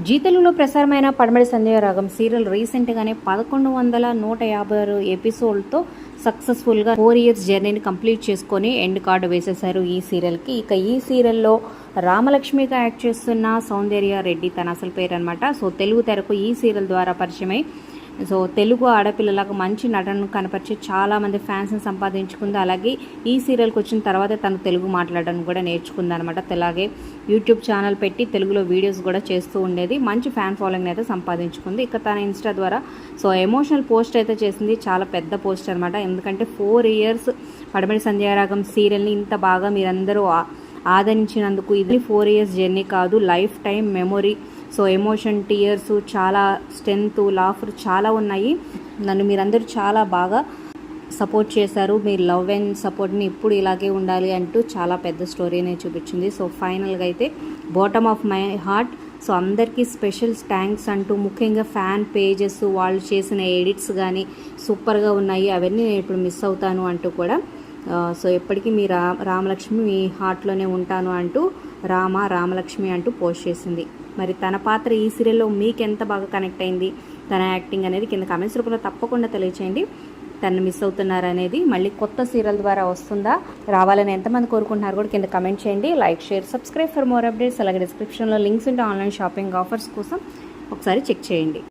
G తెలుగులో ప్రసారమైన పడమటి సంధ్య రాగం సీరియల్ రీసెంట్గానే 1156 ఎపిసోడ్తో సక్సెస్ఫుల్గా 4 ఇయర్స్ జర్నీని కంప్లీట్ చేసుకొని ఎండ్ కార్డు వేసేశారు ఈ సీరియల్కి. ఇక ఈ సీరియల్లో రామలక్ష్మిగా యాక్ట్ చేస్తున్న సౌందర్య రెడ్డి తన అసలు పేరు అనమాట. సో తెలుగు తెరకు ఈ సీరియల్ ద్వారా పరిచయమై తెలుగు ఆడపిల్లలకు మంచి నటనను కనపరిచి చాలామంది ఫ్యాన్స్ని సంపాదించుకుంది. అలాగే ఈ సీరియల్కి వచ్చిన తర్వాత తను తెలుగు మాట్లాడడం కూడా నేర్చుకుంది అనమాట. అలాగే యూట్యూబ్ ఛానల్ పెట్టి తెలుగులో వీడియోస్ కూడా చేస్తూ ఉండేది. మంచి ఫ్యాన్ ఫాలోయింగ్ అయితే సంపాదించుకుంది. ఇక తన ఇన్స్టా ద్వారా ఎమోషనల్ పోస్ట్ అయితే చేసింది. చాలా పెద్ద పోస్ట్ అనమాట. ఎందుకంటే 4 ఇయర్స్ పడమటి సంధ్యారాగం సీరియల్ని ఇంత బాగా మీరందరూ ఆదరించినందుకు ఇది 4 ఇయర్స్ జర్నీ కాదు, life time memory. Emotion, tears, చాలా స్ట్రెంత్, లాఫర్ చాలా ఉన్నాయి. నన్ను మీరందరూ చాలా బాగా సపోర్ట్ చేశారు. మీరు లవ్ అండ్ సపోర్ట్ని ఇప్పుడు ఇలాగే ఉండాలి అంటూ చాలా పెద్ద స్టోరీనే చూపించింది. ఫైనల్గా అయితే బాటమ్ ఆఫ్ మై హార్ట్ అందరికీ స్పెషల్ థ్యాంక్స్ అంటూ, ముఖ్యంగా ఫ్యాన్ పేజెస్ వాళ్ళు చేసిన ఎడిట్స్ కానీ సూపర్గా ఉన్నాయి, అవన్నీ నేను ఇప్పుడు మిస్ అవుతాను అంటూ కూడా ఎప్పటికీ మీ రామలక్ష్మి మీ హార్ట్లోనే ఉంటాను అంటూ రామలక్ష్మి అంటూ పోస్ట్ చేసింది. మరి తన పాత్ర ఈ సీరియల్లో మీకు ఎంత బాగా కనెక్ట్ అయింది, తన యాక్టింగ్ అనేది కింద కామెంట్స్ రూపంలో తప్పకుండా తెలియచేయండి. తను మిస్ అవుతున్నారనేది మళ్ళీ కొత్త సీరియల్ ద్వారా వస్తుందా, రావాలని ఎంతమంది కోరుకుంటున్నారు కూడా కింద కమెంట్ చేయండి. Like, share, subscribe for more updates. అలాగే డిస్క్రిప్షన్లో లింక్స్ ఉంటే ఆన్లైన్ షాపింగ్ ఆఫర్స్ కోసం ఒకసారి చెక్ చేయండి.